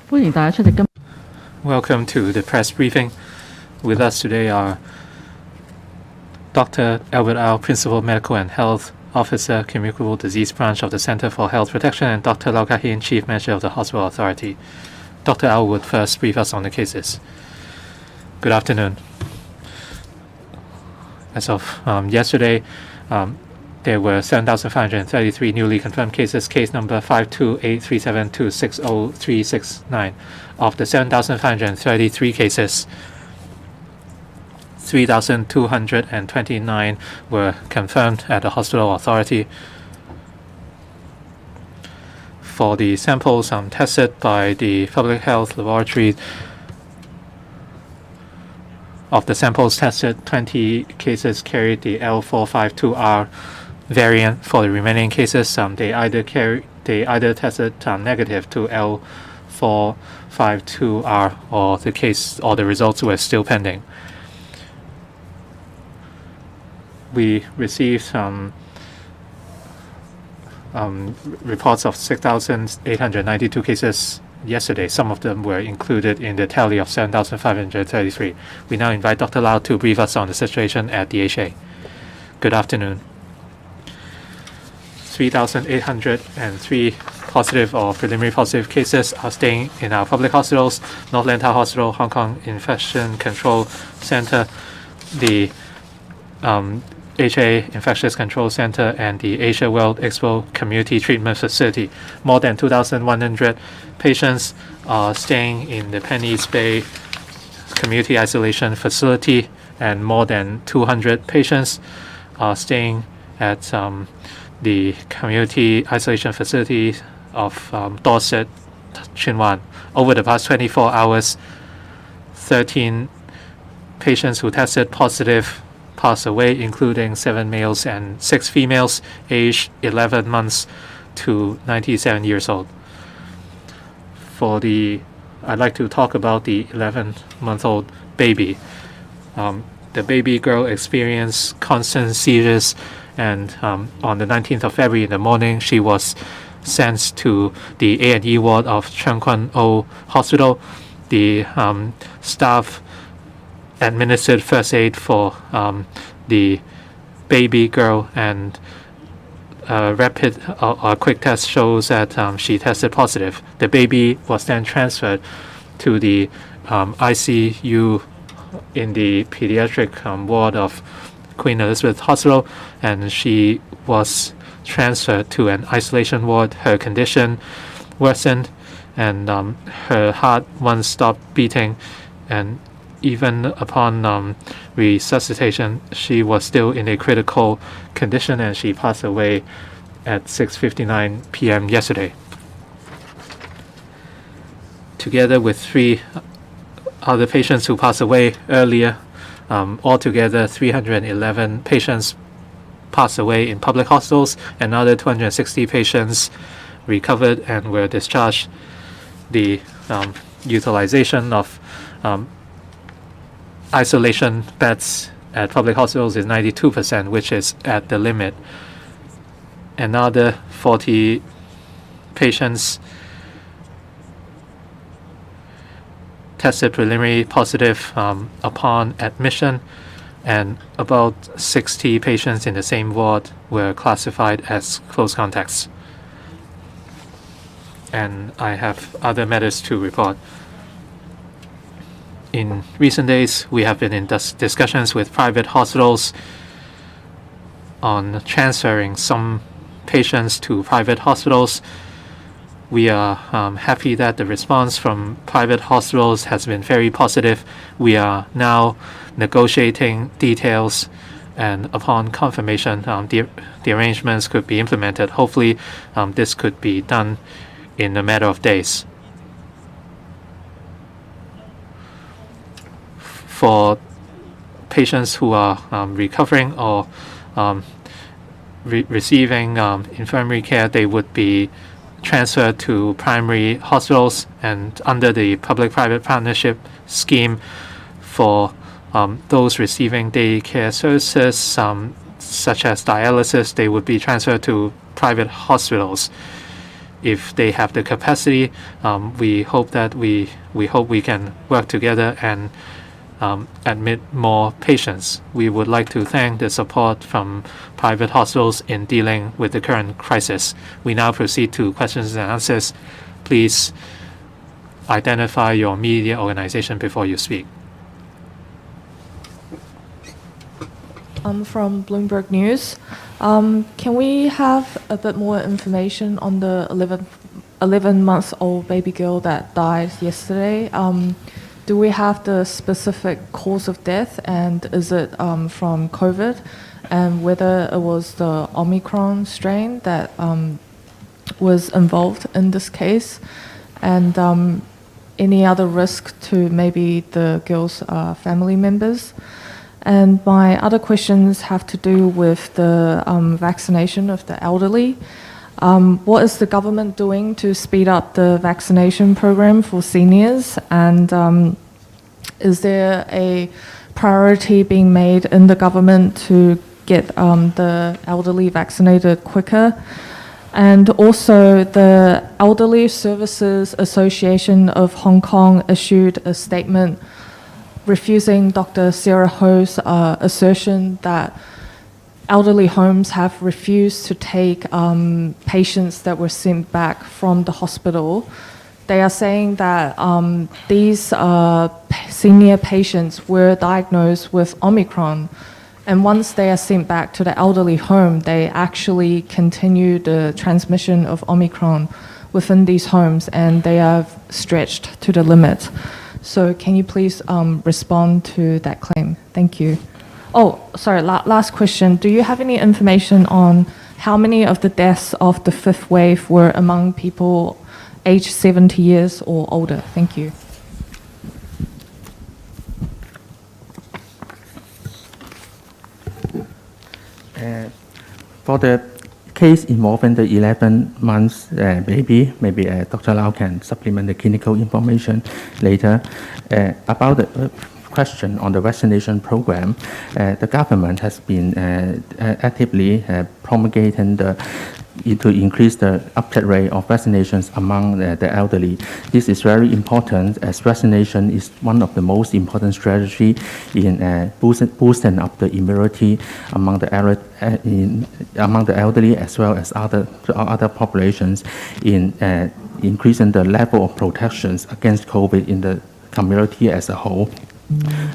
Welcome to the press briefing. With us today are Dr. Albert Au, Principal Medical and Health Officer, Communicable Disease Branch of the Center for Health Protection, and Dr. Lau Ka-hin, Chief Manager of the Hospital Authority. Dr. Au would first brief us on the cases. Good afternoon. As of yesterday, there were 7,533 newly confirmed cases, case number 52837260369. Of the 7,533 cases, 3,229 were confirmed at the hospital authority. For the samples tested by the public health laboratory, of the samples tested, 20 cases carried the L452R variant. For the remaining cases, they either tested negative to L452R, or the results were still pending. We received reports of 6,892 cases yesterday. Some of them were included in the tally of 7,533. We now invite Dr. Lau to brief us on the situation at the HA. Good afternoon. 3,803 positive or preliminary positive cases are staying in our public hospitals: North Lantau Hospital, Hong Kong Infection Control Center, the HA Infectious Control Center, and the Asia World Expo Community Treatment Facility. More than 2,100 patients are staying in the Penny's Bay Community Isolation Facility, and more than 200 patients are staying at the Community Isolation Facility of Dorset, Tsuen Wan. Over the past 24 hours, 13 patients who tested positive passed away, including 7 males and 6 females, aged 11 months to 97 years old. I'd like to talk about the 11-month-old baby. The baby girl experienced constant seizures, and on the 19th of February in the morning, she was sent to the A&E ward of Cheung Kwan O Hospital. The staff administered first aid for the baby girl, and rapid quick test shows that she tested positive. The baby was then transferred to the ICU in the pediatric ward of Queen Elizabeth Hospital, and she was transferred to an isolation ward. Her condition worsened, and her heart once stopped beating, and even upon resuscitation, she was still in a critical condition, and she passed away at 6:59 p.m. yesterday. Together with 3 other patients who passed away earlier, altogether 311 patients passed away in public hospitals. Another 260 patients recovered and were discharged. The utilization of isolation beds at public hospitals is 92%, which is at the limit. Another 40 patients tested preliminary positive upon admission, and about 60 patients in the same ward were classified as close contacts. And I have other matters to report. In recent days, we have been in discussions with private hospitals on transferring some patients to private hospitals. We are happy that the response from private hospitals has been very positive. We are now negotiating details, and upon confirmation, the arrangements could be implemented. Hopefully, this could be done in a matter of days. For patients who are recovering or receiving infirmary care, they would be transferred to primary hospitals, and under the public-private partnership scheme for those receiving day care services such as dialysis, they would be transferred to private hospitals. if they have the capacity, we hope that we hope we can work together and admit more patients. We would like to thank the support from private hospitals in dealing with the current crisis. We now proceed to questions and answers. Please identify your media organization before you speak. From Bloomberg News. Can we have a bit more information on the 11-month-old baby girl that died yesterday? Do we have the specific cause of death, and is it from COVID, and whether it was the Omicron strain that was involved in this case, and any other risk to maybe the girl's family members? And my other questions have to do with the vaccination of the elderly. What is the government doing to speed up the vaccination program for seniors? And is there a priority being made in the government to get the elderly vaccinated quicker? And also, the Elderly Services Association of Hong Kong issued a statement refusing Dr. Sarah Ho's assertion that elderly homes have refused to take patients that were sent back from the hospital. They are saying that these senior patients were diagnosed with Omicron, and once they are sent back to the elderly home, they actually continue the transmission of Omicron within these homes, and they are stretched to the limit. So can you please respond to that claim? Thank you. Oh, sorry, last question. Do you have any information on how many of the deaths of the fifth wave were among people aged 70 years or older? Thank you. For the case involving the 11-month baby, maybe Dr. Lau can supplement the clinical information later. About the question on the vaccination program, the government has been actively promulgating to increase the uptake rate of vaccinations among the elderly. This is very important, as vaccination is one of the most important strategy in boosting up the immunity among the elderly as well as other populations in increasing the level of protections against COVID in the community as a whole.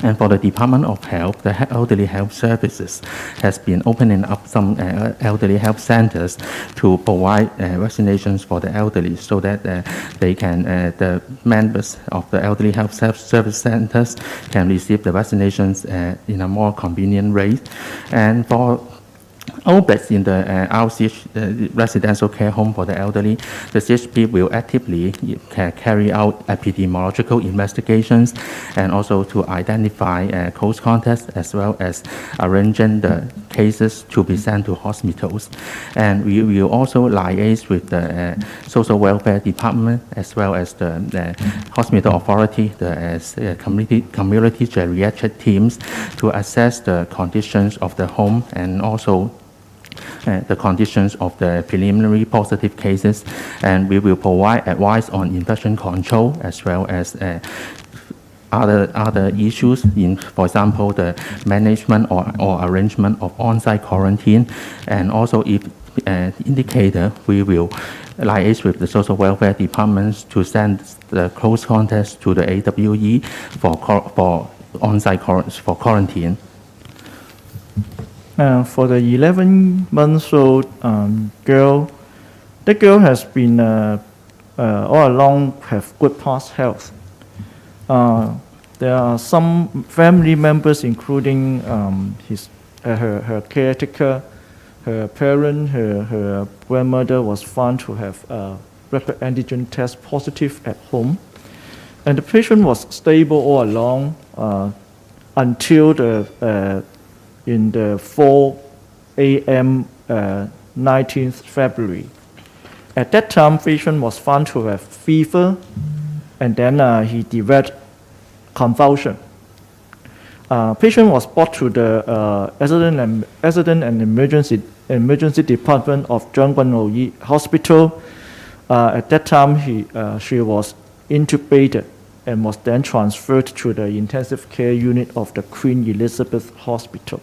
And for the Department of Health, the Elderly Health Services has been opening up some elderly health centers to provide vaccinations for the elderly, so that they can, the members of the Elderly Health Service centers can receive the vaccinations in a more convenient rate. And for outbreaks in the RCH residential care home for the elderly, the CHP will actively carry out epidemiological investigations and also to identify close contacts, as well as arranging the cases to be sent to hospitals. And we will also liaise with the social welfare department as well as the hospital authority, the community geriatric teams, to assess the conditions of the home and also the conditions of the preliminary positive cases, and we will provide advice on infection control as well as other issues in, for example, the management or arrangement of on-site quarantine. And also, if indicator, we will liaise with the social welfare departments to send the close contacts to the AWE for on-site for quarantine. For the 11-month-old girl, the girl has been all along have good past health. There are some family members, including her caretaker, her parent, her grandmother was found to have rapid antigen test positive at home, and the patient was stable all along until in the 4 a.m. 19th February. At that time, patient was found to have fever, and then he developed convulsion. Patient was brought to the accident and emergency department of Zhangguanou Hospital. At that time, she was intubated and was then transferred to the intensive care unit of the Queen Elizabeth Hospital.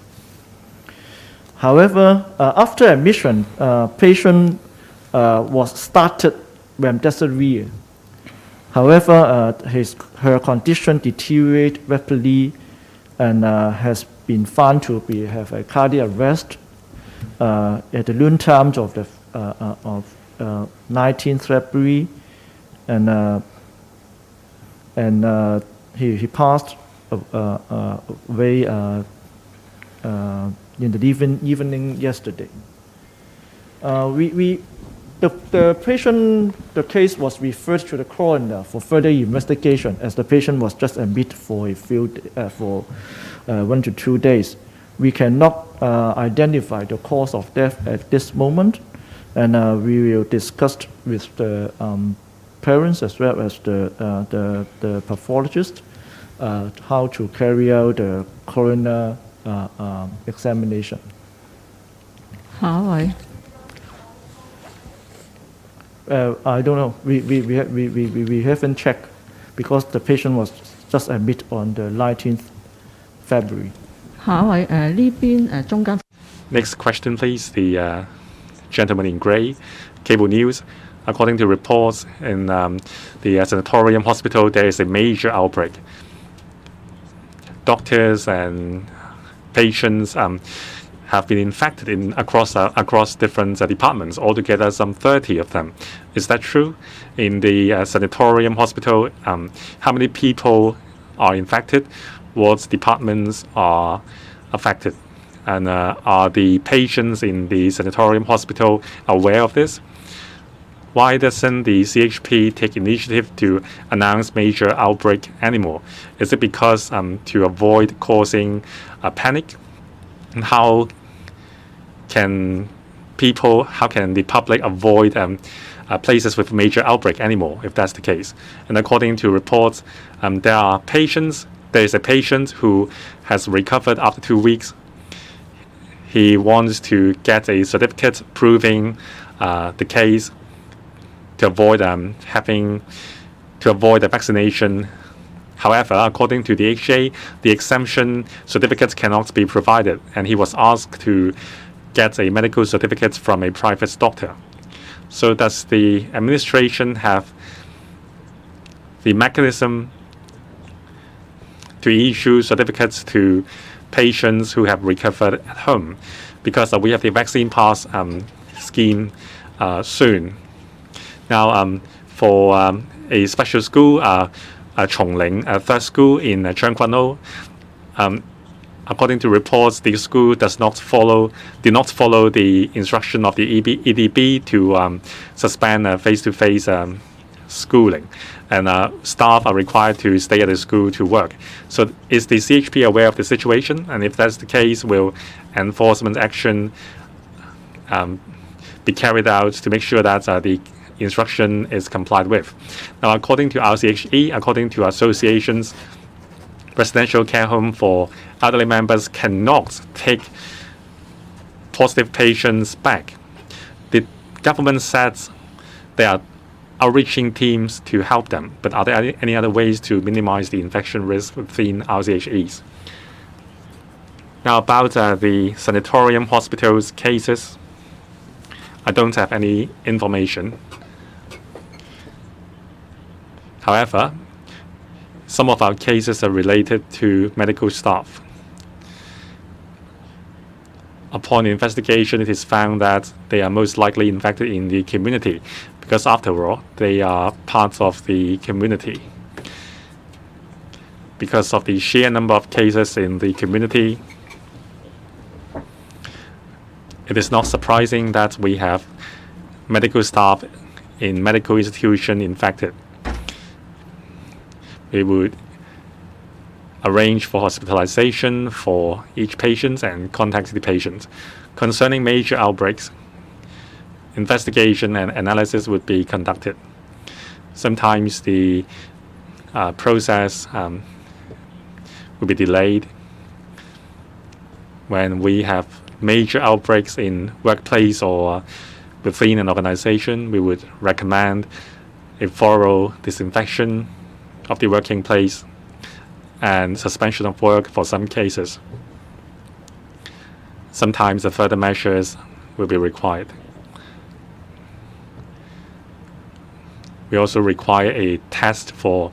However, after admission, patient was started remdesivir. However, her condition deteriorated rapidly and has been found to have a cardiac arrest at the noon time of 19th February, and he passed away in the evening yesterday. The case was referred to the coroner for further investigation, as the patient was just admitted for 1 to 2 days. We cannot identify the cause of death at this moment, and we will discuss with the parents as well as the pathologist how to carry out the coroner examination. 下一位。 I don't know. We haven't checked because the patient was just admitted on the 19th February. 下一位呢邊中間。 Next question, please. The gentleman in grey, cable news. According to reports in the sanatorium hospital, there is a major outbreak. Doctors and patients have been infected across different departments, altogether some 30 of them. Is that true? In the sanatorium hospital, how many people are infected? What departments are affected? And are the patients in the sanatorium hospital aware of this? Why doesn't the CHP take initiative to announce major outbreak anymore? Is it because to avoid causing a panic? And how can the public avoid places with major outbreak anymore, if that's the case? And according to reports, there is a patient who has recovered after 2 weeks. He wants to get a certificate proving the case to avoid the vaccination. However, according to the HA, the exemption certificates cannot be provided, and he was asked to get a medical certificate from a private doctor. So does the administration have the mechanism to issue certificates to patients who have recovered at home? Because we have the vaccine pass scheme soon. Now, for a special school, Chongling, a third school in Changquanou, according to reports, the school did not follow the instruction of the EDB to suspend face-to-face schooling, and staff are required to stay at the school to work. So is the CHP aware of the situation? And if that's the case, will enforcement action be carried out to make sure that the instruction is complied with? Now, according to RCHE, according to associations, residential care home for elderly members cannot take positive patients back. The government said there are outreaching teams to help them, but are there any other ways to minimize the infection risk within RCHEs? Now, about the sanatorium hospitals cases, I don't have any information. However, some of our cases are related to medical staff. Upon investigation, it is found that they are most likely infected in the community, because after all, they are part of the community. Because of the sheer number of cases in the community, it is not surprising that we have medical staff in medical institutions infected. We would arrange for hospitalization for each patient and contact the patient. Concerning major outbreaks, investigation and analysis would be conducted. Sometimes the process will be delayed. When we have major outbreaks in workplace or within an organization, we would recommend a thorough disinfection of the working place and suspension of work for some cases. Sometimes the further measures will be required. We also require a test for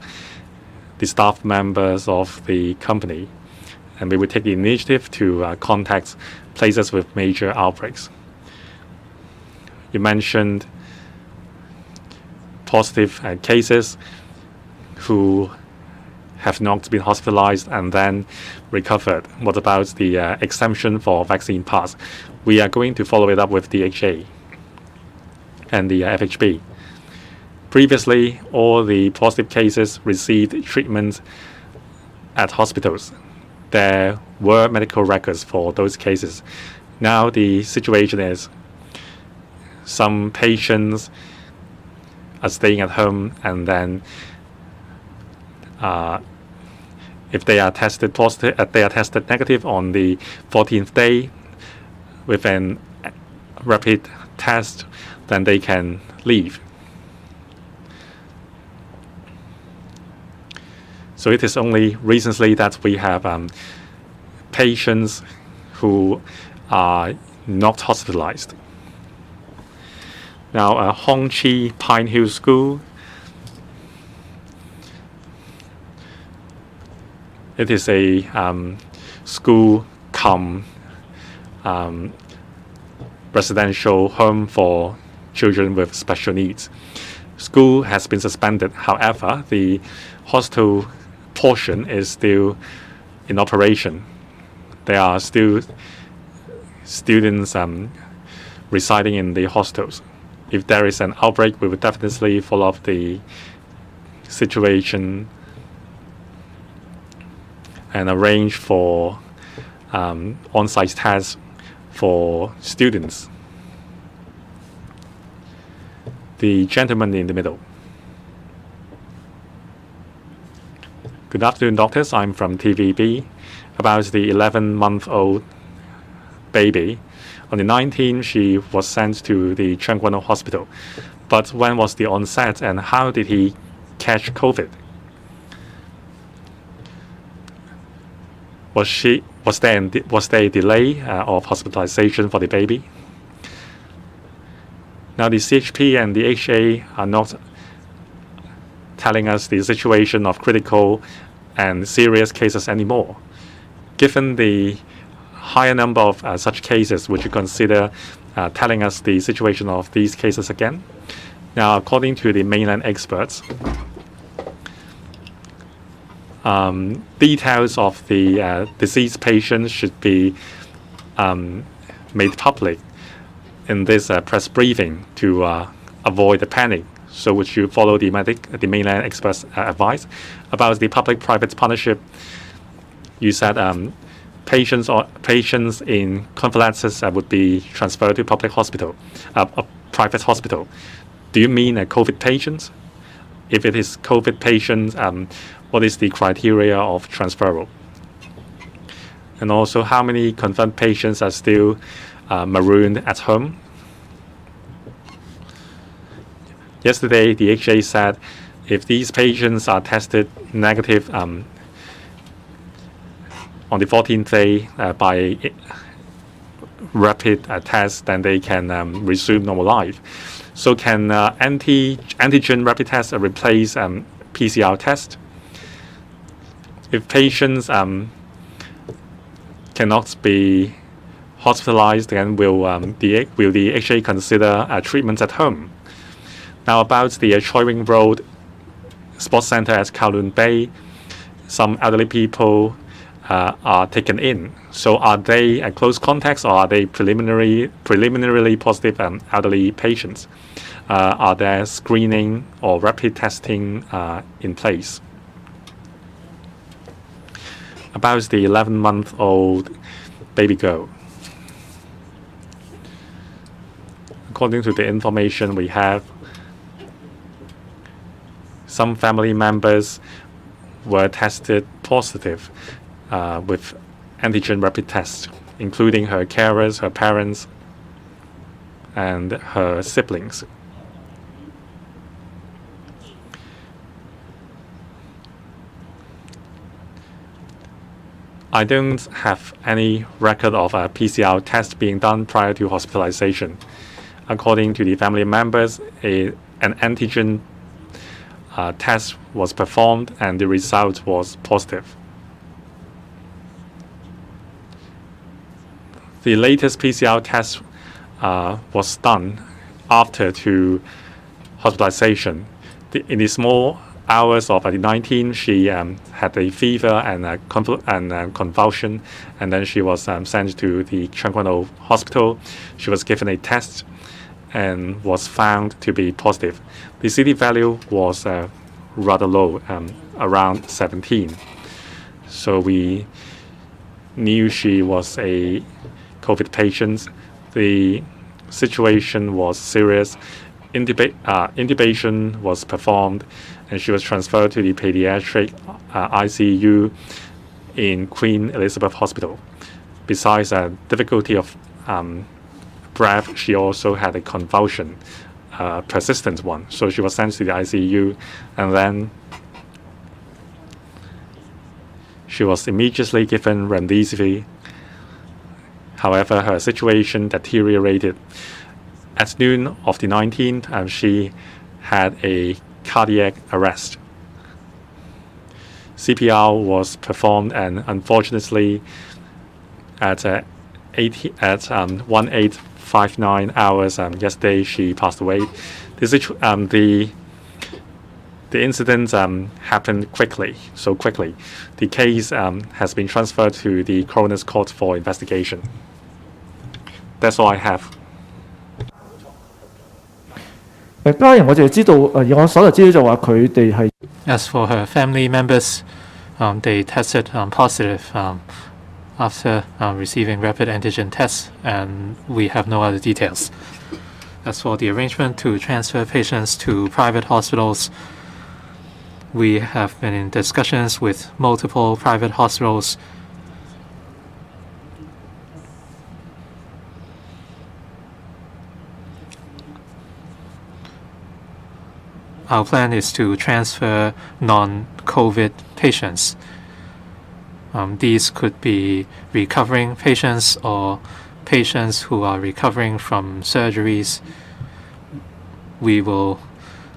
the staff members of the company, and we will take the initiative to contact places with major outbreaks. You mentioned positive cases who have not been hospitalized and then recovered. What about the exemption for vaccine pass? We are going to follow it up with the HA and the FHB. Previously, all the positive cases received treatment at hospitals. There were medical records for those cases. Now the situation is some patients are staying at home, and then if they are tested positive, they are tested negative on the 14th day with an rapid test, then they can leave. So it is only recently that we have patients who are not hospitalized. Now, Hong Chi Pine Hill School, it is a school cum residential home for children with special needs. School has been suspended. However, the hostel portion is still in operation. There are still students residing in the hostels. If there is an outbreak, we will definitely follow up the situation and arrange for on-site tests for students. The gentleman in the middle. Good afternoon, doctors. I'm from TVB. About the 11-month-old baby. On the 19th, she was sent to the Chengguan Hospital. But when was the onset, and how did he catch COVID? Was there a delay of hospitalization for the baby? Now the CHP and the HA are not telling us the situation of critical and serious cases anymore. Given the higher number of such cases, would you consider telling us the situation of these cases again? Now, according to the mainland experts, details of the deceased patients should be made public in this press briefing to avoid the panic. So would you follow the mainland experts' advice? About the public-private partnership, you said patients in convalescence would be transferred to public hospital, a private hospital. Do you mean COVID patients? If it is COVID patients, what is the criteria of transferal? And also, how many confirmed patients are still marooned at home? Yesterday, the HA said if these patients are tested negative on the 14th day by rapid test, then they can resume normal life. So can antigen rapid test replace PCR test? If patients cannot be hospitalized, then will the HA consider treatment at home? Now about the Choi Wing Road Sports Center at Kowloon Bay, some elderly people are taken in. So are they close contacts, or are they preliminarily positive elderly patients? Are there screening or rapid testing in place? About the 11-month-old baby girl. According to the information we have, some family members were tested positive with antigen rapid tests, including her carers, her parents, and her siblings. I don't have any record of a PCR test being done prior to hospitalization. According to the family members, an antigen test was performed and the result was positive. The latest PCR test was done after to hospitalization. In the small hours of the 19th, she had a fever and convulsion, and then she was sent to the Chengshou Hospital. She was given a test and was found to be positive. The CD value was rather low, around 17. So we knew she was a COVID patient. The situation was serious. Intubation was performed, and she was transferred to the pediatric ICU in Queen Elizabeth Hospital. Besides difficulty of breath, she also had a convulsion, persistent one. So she was sent to the ICU, and then she was immediately given remdesivir. However, her situation deteriorated. At noon of the 19th, she had a cardiac arrest. CPR was performed, and unfortunately, at 1859 hours yesterday, she passed away. The incident happened quickly, so quickly. The case has been transferred to the coroner's court for investigation. That's all I have. 家人我就知道，以我所知資料就話佢哋係 As for her family members, they tested positive after receiving rapid antigen tests, and we have no other details. As for the arrangement to transfer patients to private hospitals, we have been in discussions with multiple private hospitals. Our plan is to transfer non-COVID patients. These could be recovering patients or patients who are recovering from surgeries. We will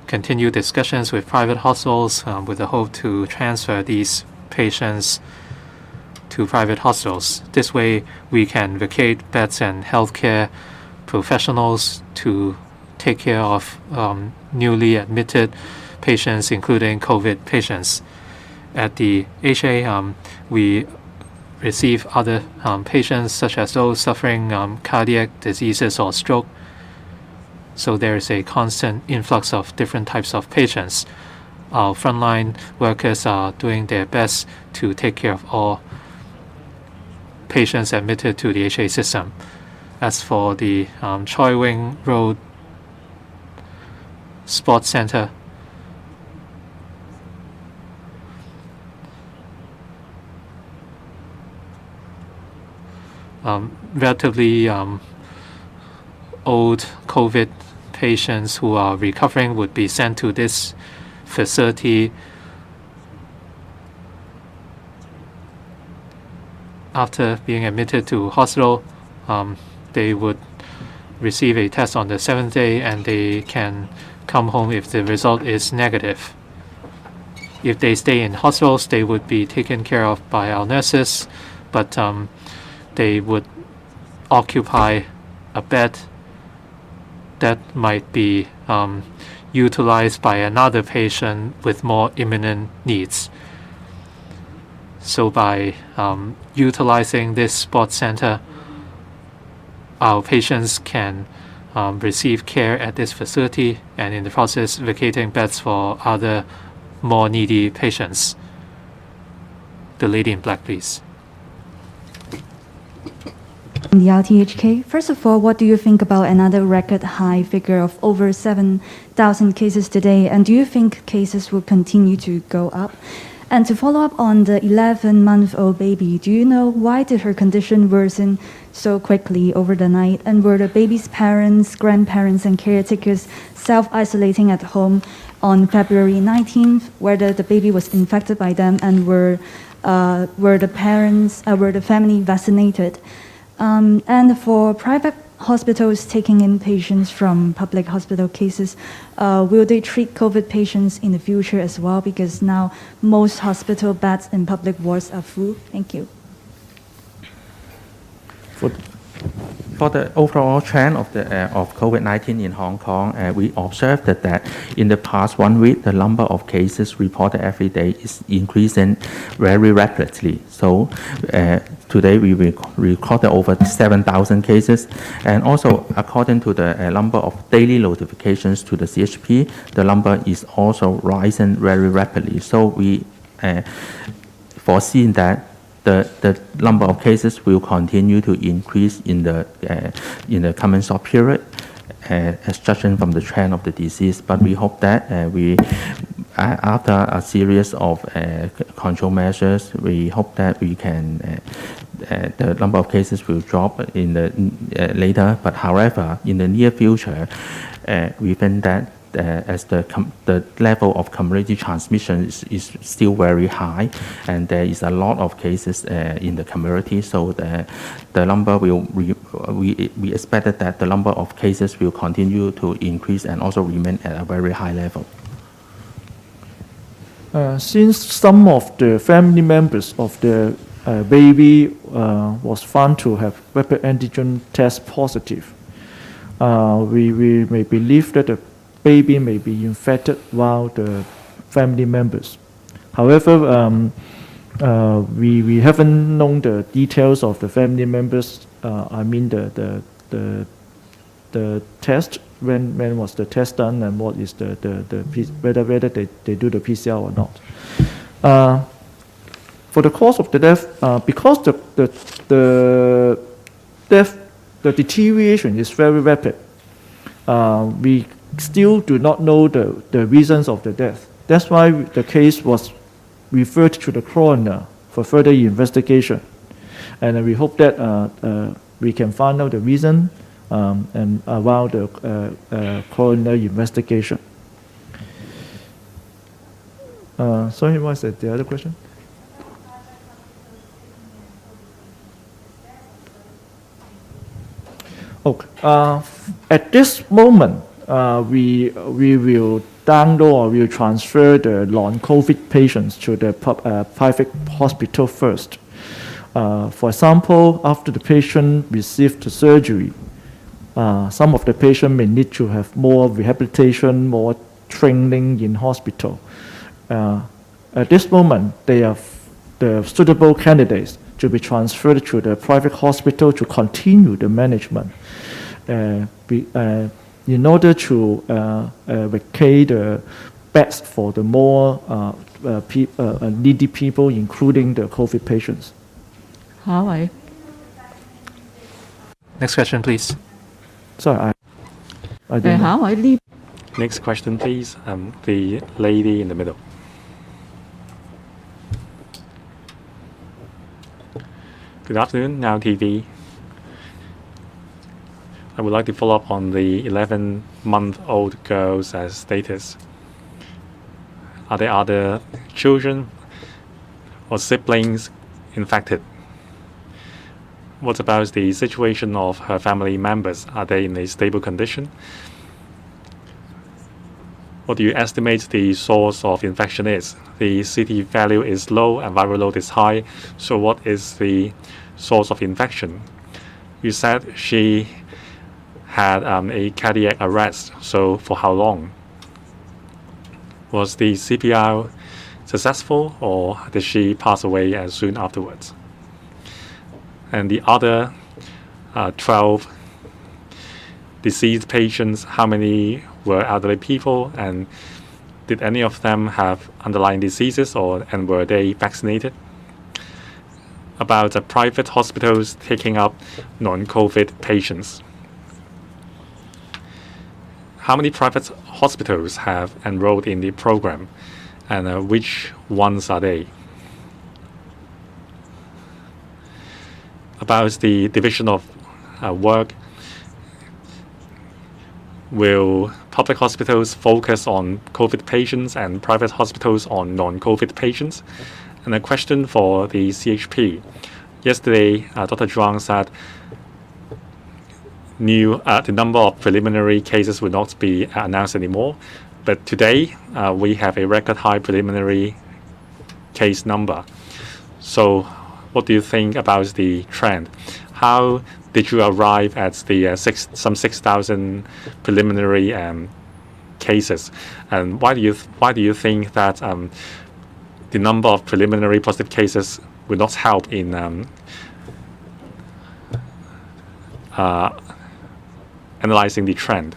continue discussions with private hospitals with the hope to transfer these patients to private hospitals. This way, we can vacate beds and healthcare professionals to take care of newly admitted patients, including COVID patients. At the HA, we receive other patients, such as those suffering cardiac diseases or stroke. So there is a constant influx of different types of patients. Our frontline workers are doing their best to take care of all patients admitted to the HA system. As for the Choi Wing Road Sports Center, relatively old COVID patients who are recovering would be sent to this facility after being admitted to hospital. They would receive a test on the 7th day, and they can come home if the result is negative. If they stay in hospitals, they would be taken care of by our nurses, but they would occupy a bed that might be utilized by another patient with more imminent needs. So by utilizing this sports center, our patients can receive care at this facility, and in the process vacating beds for other more needy patients. The lady in black, please. In the RTHK, first of all, what do you think about another record high figure of over 7,000 cases today? And do you think cases will continue to go up? And to follow up on the 11-month-old baby, do you know why did her condition worsen so quickly over the night? And were the baby's parents, grandparents, and caretakers self-isolating at home on February 19th, whether the baby was infected by them, and were the family vaccinated? And for private hospitals taking in patients from public hospital cases, will they treat COVID patients in the future as well? Because now most hospital beds in public wards are full. Thank you. For the overall trend of COVID-19 in Hong Kong, we observed that in the past 1 week, the number of cases reported every day is increasing very rapidly. So today we recorded over 7,000 cases, and also according to the number of daily notifications to the CHP, the number is also rising very rapidly. So we foresee that the number of cases will continue to increase in the coming short period, as judging from the trend of the disease. But we hope that after a series of control measures, we hope that we can the number of cases will drop in the later. But however, in the near future, we think that as the level of community transmission is still very high, and there is a lot of cases in the community, so the number will we expected that the number of cases will continue to increase and also remain at a very high level. Since some of the family members of the baby was found to have rapid antigen test positive, we may believe that the baby may be infected while the family members. However, we haven't known the details of the family members. I mean the test, when was the test done, and what is whether they do the PCR or not. For the cause of the death, because the deterioration is very rapid, we still do not know the reasons of the death. That's why the case was referred to the coroner for further investigation. And we hope that we can find out the reason and around the coroner investigation. Sorry, what's the other question? Okay. At this moment, we will download or we will transfer the non-COVID patients to the private hospital first. For example, after the patient received the surgery, some of the patients may need to have more rehabilitation, more training in hospital. At this moment, they are the suitable candidates to be transferred to the private hospital to continue the management. In order to vacate the beds for the more needy people, including the COVID patients. 下一位。 Next question, please. Sorry, I didn't know. 下一位呢？ Next question, please. The lady in the middle. Good afternoon, Now TV. I would like to follow up on the 11-month-old girl's status. Are there other children or siblings infected? What about the situation of her family members? Are they in a stable condition? What do you estimate the source of infection is? The CT value is low and viral load is high. So what is the source of infection? You said she had a cardiac arrest. So for how long? Was the CPR successful, or did she pass away soon afterwards? And the other 12 deceased patients, how many were elderly people, and did any of them have underlying diseases, and were they vaccinated? about private hospitals taking up non-COVID patients. How many private hospitals have enrolled in the program, and which ones are they? About the division of work, will public hospitals focus on COVID patients and private hospitals on non-COVID patients? And a question for the CHP. Yesterday, Dr. Zhuang said the number of preliminary cases will not be announced anymore. But today, we have a record high preliminary case number. So what do you think about the trend? How did you arrive at the some 6,000 preliminary cases? And why do you think that the number of preliminary positive cases will not help in analyzing the trend?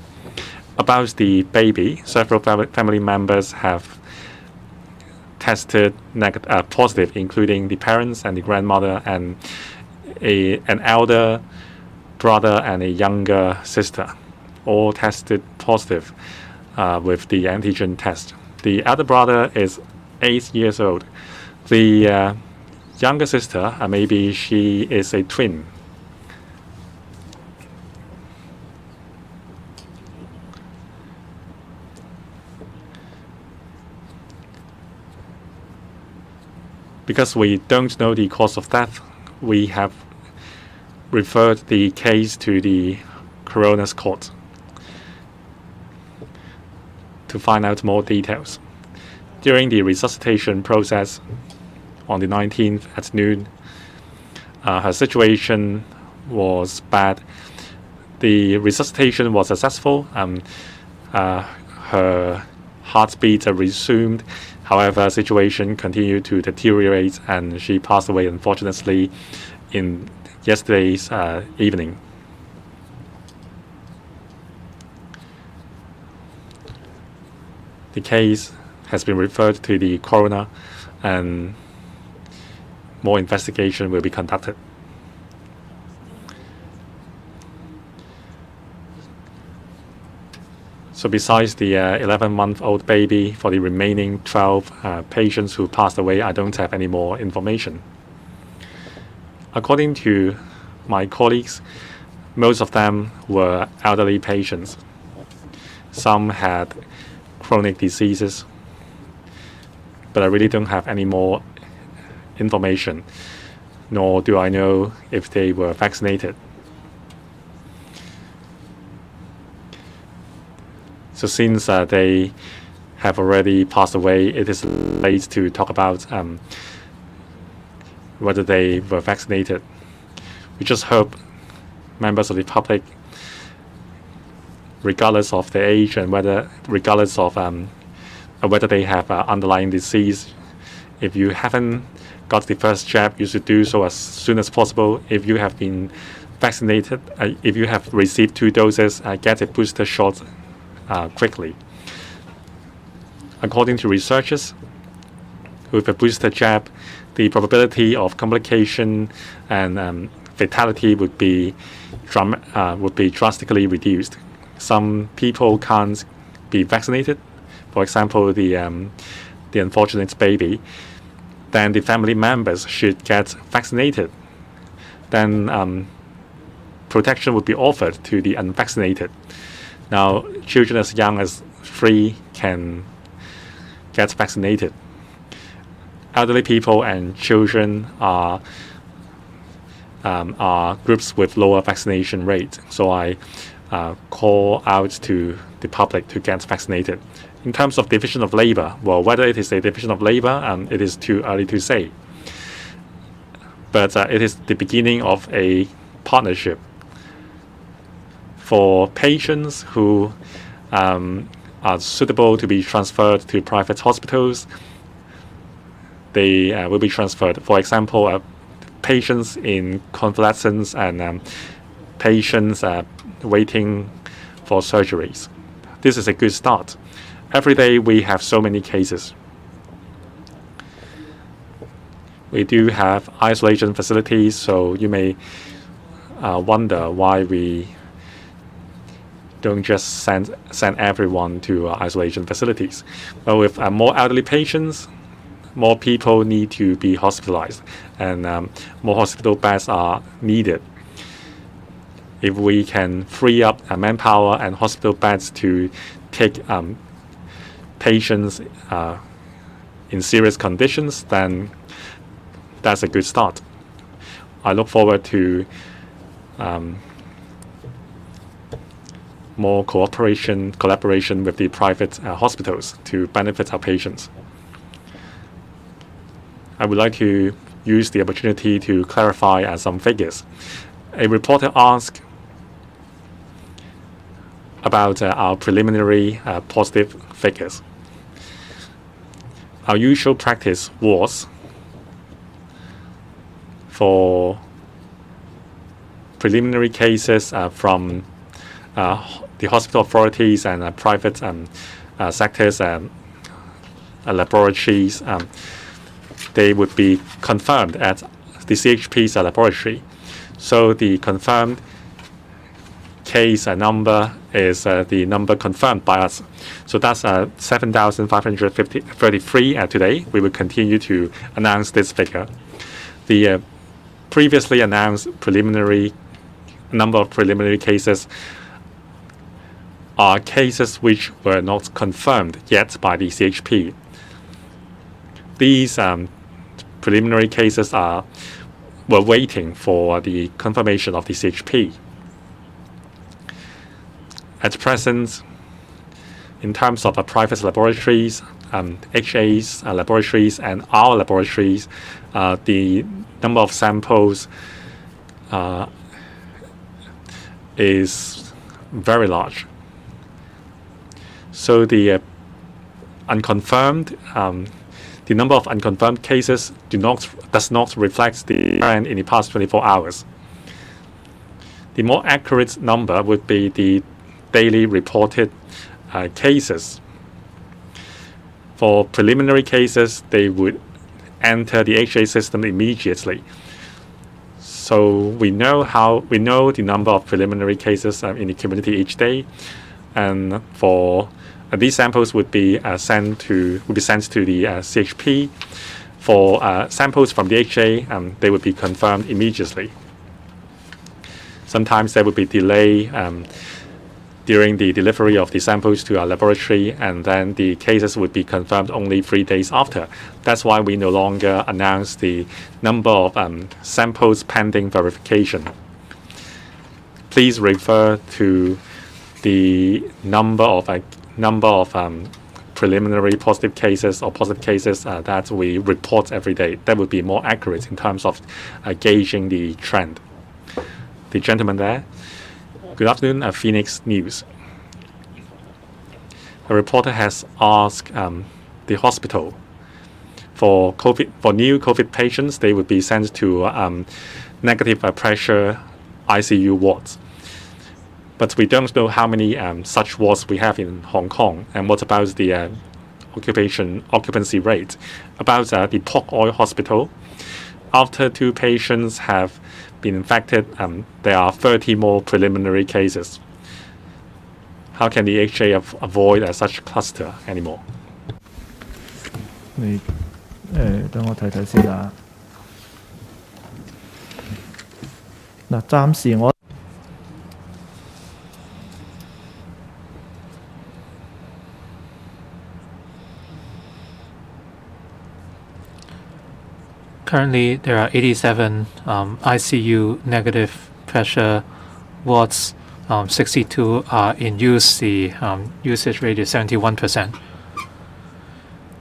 About the baby, several family members have tested positive, including the parents and the grandmother and an elder brother and a younger sister, all tested positive with the antigen test. The elder brother is 8 years old. The younger sister, maybe she is a twin. Because we don't know the cause of death, we have referred the case to the coroner's court to find out more details. During the resuscitation process on the 19th at noon, her situation was bad. The resuscitation was successful. Her heartbeat resumed. However, situation continued to deteriorate, and she passed away, unfortunately, in yesterday's evening. The case has been referred to the coroner, and more investigation will be conducted. So besides the 11-month-old baby, for the remaining 12 patients who passed away, I don't have any more information. According to my colleagues, most of them were elderly patients. Some had chronic diseases, but I really don't have any more information, nor do I know if they were vaccinated. So since they have already passed away, it is late to talk about whether they were vaccinated. We just hope members of the public, regardless of their age and regardless of whether they have underlying disease, if you haven't got the first jab, you should do so as soon as possible. If you have been vaccinated, if you have received 2 doses, get a booster shot quickly. According to researchers, with a booster jab, the probability of complication and fatality would be drastically reduced. Some people can't be vaccinated, for example, the unfortunate baby. Then the family members should get vaccinated. Then protection would be offered to the unvaccinated. Now, children as young as 3 can get vaccinated. Elderly people and children are groups with lower vaccination rate. So I call out to the public to get vaccinated. In terms of division of labor, well, whether it is a division of labor, it is too early to say. But it is the beginning of a partnership. For patients who are suitable to be transferred to private hospitals, they will be transferred. For example, patients in convalescence and patients waiting for surgeries. This is a good start. Every day we have so many cases. We do have isolation facilities, so you may wonder why we don't just send everyone to isolation facilities. But with more elderly patients, more people need to be hospitalized, and more hospital beds are needed. If we can free up manpower and hospital beds to take patients in serious conditions, then that's a good start. I look forward to more collaboration with the private hospitals to benefit our patients. I would like to use the opportunity to clarify some figures. A reporter asked about our preliminary positive figures. Our usual practice was for preliminary cases from the hospital authorities and private sectors laboratories. They would be confirmed at the CHP's laboratory. So the confirmed case number is the number confirmed by us. So that's 7,533 today. We will continue to announce this figure. The previously announced number of preliminary cases are cases which were not confirmed yet by the CHP. These preliminary cases were waiting for the confirmation of the CHP. At present, in terms of private laboratories, HA's laboratories and our laboratories, the number of samples is very large. So the number of unconfirmed cases does not reflect the trend in the past 24 hours. The more accurate number would be the daily reported cases. For preliminary cases, they would enter the HA system immediately. So we know the number of preliminary cases in the community each day, and for these samples would be sent to the CHP. For samples from the HA, they would be confirmed immediately. Sometimes there would be delay during the delivery of the samples to our laboratory, and then the cases would be confirmed only 3 days after. That's why we no longer announce the number of samples pending verification. Please refer to the number of preliminary positive cases or positive cases that we report every day. That would be more accurate in terms of gauging the trend. The gentleman there. Good afternoon, Phoenix News. A reporter has asked the hospital for new COVID patients, they would be sent to negative pressure ICU wards. But we don't know how many such wards we have in Hong Kong, and what about the occupancy rate. About the Pork Oil Hospital, after 2 patients have been infected, there are 30 more preliminary cases. How can the HA avoid such cluster anymore? 等我睇睇先啊。嗱，暫時我 Currently, there are 87 ICU negative pressure wards. 62 are in use. The usage rate is 71%.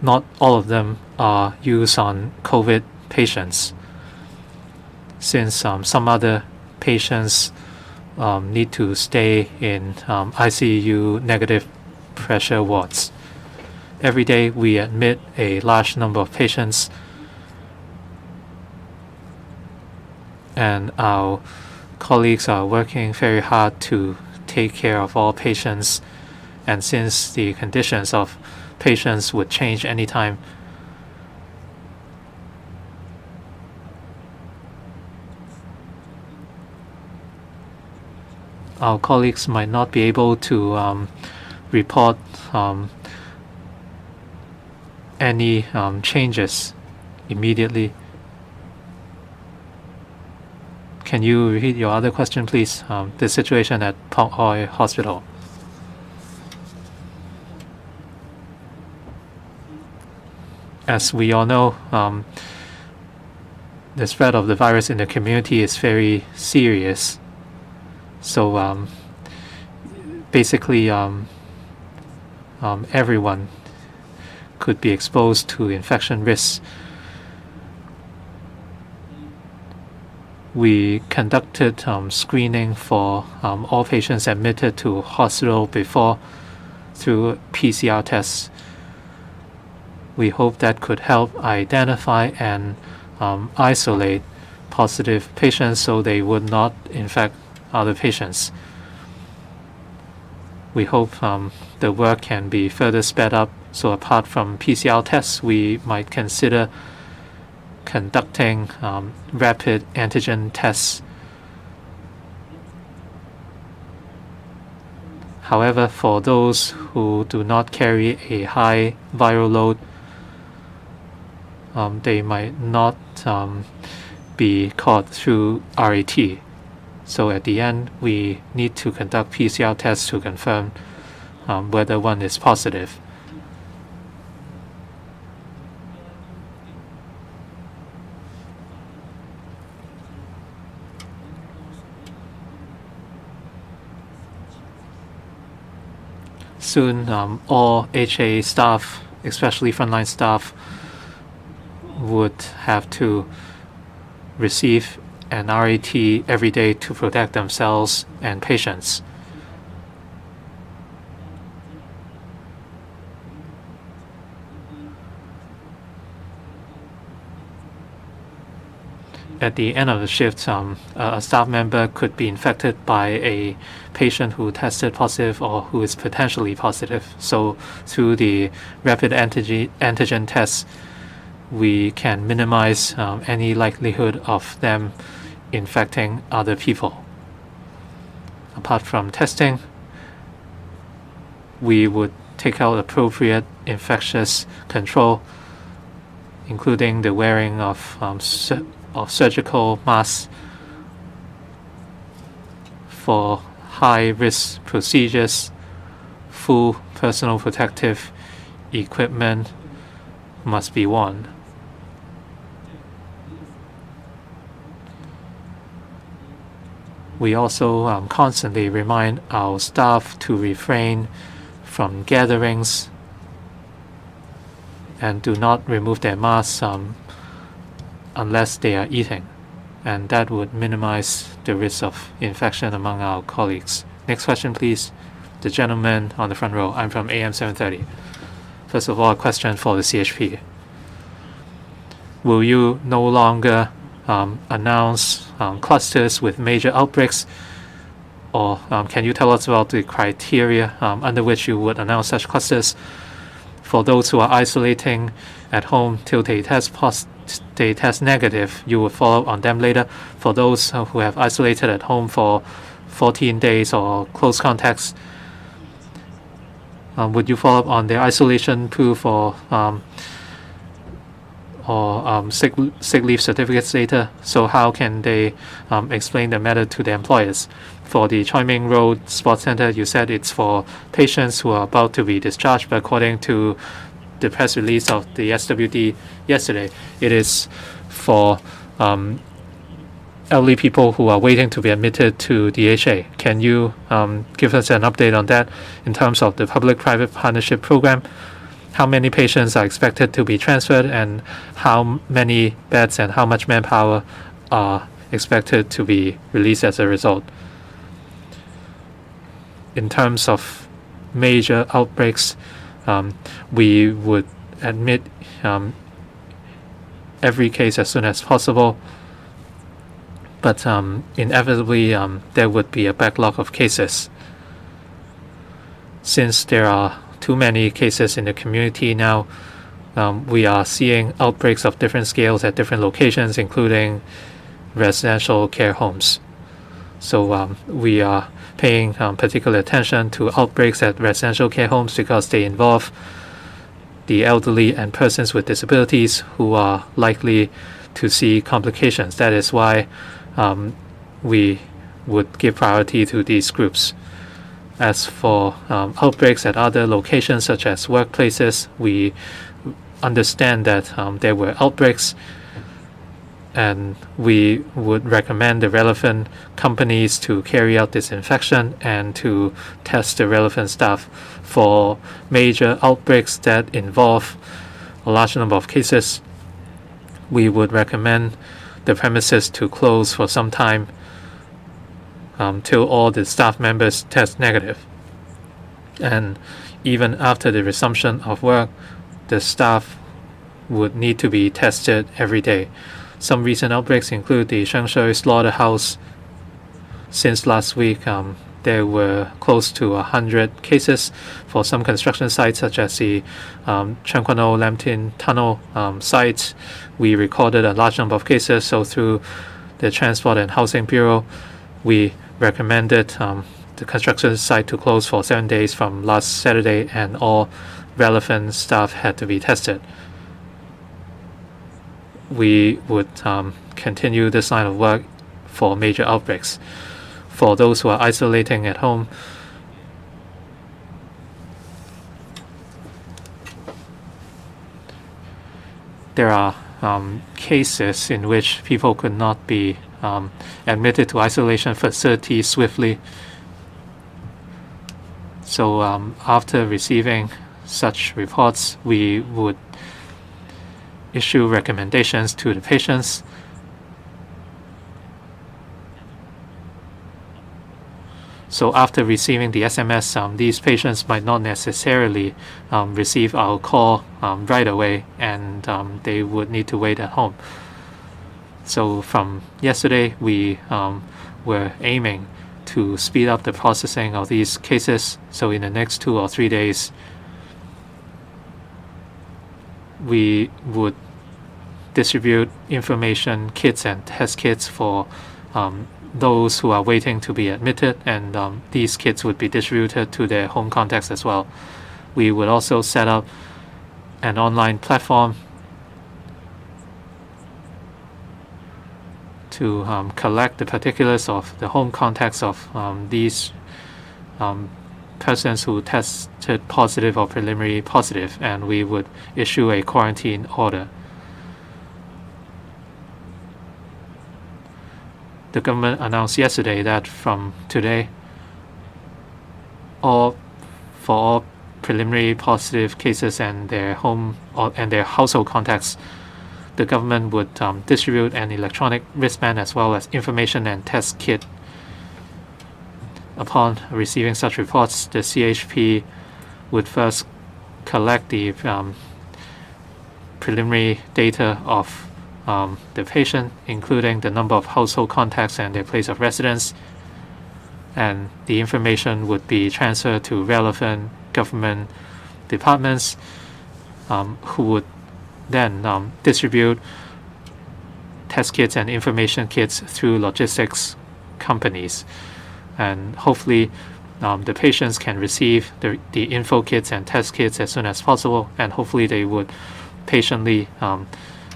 Not all of them are used on COVID patients, since some other patients need to stay in ICU negative pressure wards. Every day, we admit a large number of patients, and our colleagues are working very hard to take care of all patients. And since the conditions of patients would change anytime, our colleagues might not be able to report any changes immediately. Can you repeat your other question, please? The situation at Pok Hoi Hospital. As we all know, the spread of the virus in the community is very serious. So basically, everyone could be exposed to infection risks. We conducted screening for all patients admitted to hospital before through PCR tests. We hope that could help identify and isolate positive patients so they would not infect other patients. We hope the work can be further sped up. So apart from PCR tests, we might consider conducting rapid antigen tests. However, for those who do not carry a high viral load, they might not be caught through RAT. So at the end, we need to conduct PCR tests to confirm whether one is positive. Soon, all HA staff, especially frontline staff, would have to receive an RAT every day to protect themselves and patients. At the end of the shift, a staff member could be infected by a patient who tested positive or who is potentially positive. So through the rapid antigen tests, we can minimize any likelihood of them infecting other people. Apart from testing, we would take out appropriate infectious control, including the wearing of surgical masks for high-risk procedures. Full personal protective equipment must be worn. We also constantly remind our staff to refrain from gatherings and do not remove their masks unless they are eating, and that would minimize the risk of infection among our colleagues. Next question, please. The gentleman on the front row. I'm from AM 730. First of all, a question for the CHP. Will you no longer announce clusters with major outbreaks, or can you tell us about the criteria under which you would announce such clusters? For those who are isolating at home till they test negative, you will follow up on them later. For those who have isolated at home for 14 days or close contacts, would you follow up on their isolation proof or sick leave certificates later? So how can they explain the matter to their employers? For the Choi Ming Road Sports Center, you said it's for patients who are about to be discharged, but according to the press release of the SWD yesterday, it is for elderly people who are waiting to be admitted to the HA. Can you give us an update on that in terms of the public-private partnership program? How many patients are expected to be transferred, and how many beds and how much manpower are expected to be released as a result? In terms of major outbreaks, we would admit every case as soon as possible, but inevitably there would be a backlog of cases. Since there are too many cases in the community now, we are seeing outbreaks of different scales at different locations, including residential care homes. So we are paying particular attention to outbreaks at residential care homes because they involve the elderly and persons with disabilities who are likely to see complications. That is why we would give priority to these groups. As for outbreaks at other locations such as workplaces, we understand that there were outbreaks, and we would recommend the relevant companies to carry out disinfection and to test the relevant staff. For major outbreaks that involve a large number of cases, we would recommend the premises to close for some time till all the staff members test negative. And even after the resumption of work, the staff would need to be tested every day. Some recent outbreaks include the Shengshou Slaughterhouse. Since last week, there were close to 100 cases. For some construction sites, such as the Chengquano Lamtin Tunnel site, we recorded a large number of cases. So through the Transport and Housing Bureau, we recommended the construction site to close for 7 days from last Saturday, and all relevant staff had to be tested. We would continue this line of work for major outbreaks. For those who are isolating at home, there are cases in which people could not be admitted to isolation facilities swiftly. So after receiving such reports, we would issue recommendations to the patients. So after receiving the SMS, these patients might not necessarily receive our call right away, and they would need to wait at home. So from yesterday, we were aiming to speed up the processing of these cases. So in the next 2 or 3 days, we would distribute information kits and test kits for those who are waiting to be admitted, and these kits would be distributed to their home contacts as well. We would also set up an online platform to collect the particulars of the home contacts of these persons who tested positive or preliminary positive, and we would issue a quarantine order. The government announced yesterday that from today, for all preliminary positive cases and their and their household contacts, the government would distribute an electronic wristband as well as information and test kit. Upon receiving such reports, the CHP would first collect the preliminary data of the patient, including the number of household contacts and their place of residence, and the information would be transferred to relevant government departments, who would then distribute test kits and information kits through logistics companies. And hopefully the patients can receive the info kits and test kits as soon as possible, and hopefully they would patiently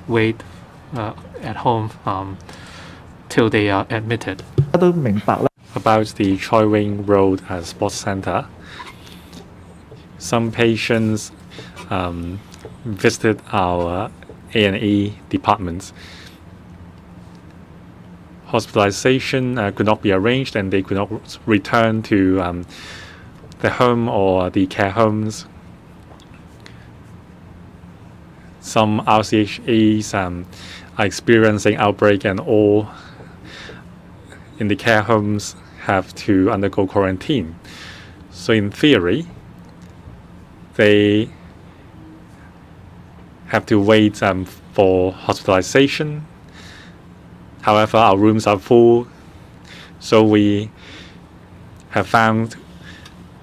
wait at home till they are admitted. 都明白啦。 About the Choi Wing Road Sports Center, some patients visited our A&E departments. Hospitalization could not be arranged, and they could not return to the home or the care homes. Some RCHAs are experiencing outbreak, and all in the care homes have to undergo quarantine. So in theory, they have to wait for hospitalization. However, our rooms are full, so we have found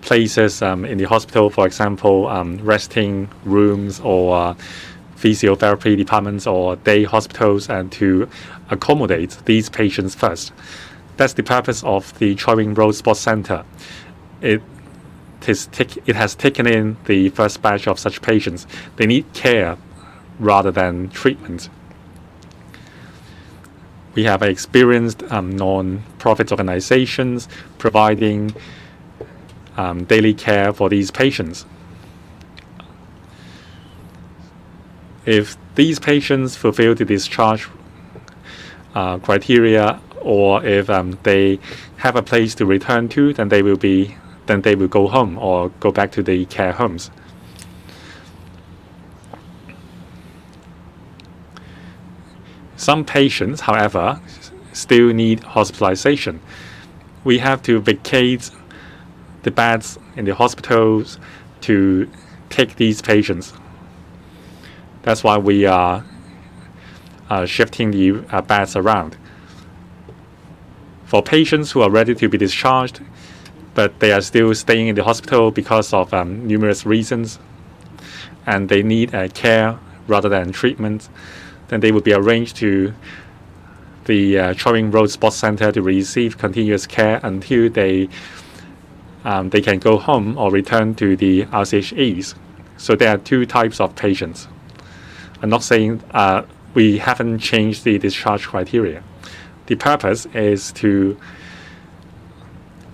places in the hospital, for example, resting rooms or physiotherapy departments or day hospitals, and to accommodate these patients first. That's the purpose of the Choi Wing Road Sports Center. It has taken in the first batch of such patients. They need care rather than treatment. We have experienced non-profit organizations providing daily care for these patients. If these patients fulfill the discharge criteria, or if they have a place to return to, then they will go home or go back to the care homes. Some patients, however, still need hospitalization. We have to vacate the beds in the hospitals to take these patients. That's why we are shifting the beds around. For patients who are ready to be discharged, but they are still staying in the hospital because of numerous reasons, and they need care rather than treatment, then they will be arranged to the Choi Wing Road Sports Center to receive continuous care until they can go home or return to the RCHEs. So there are two types of patients. I'm not saying we haven't changed the discharge criteria. The purpose is to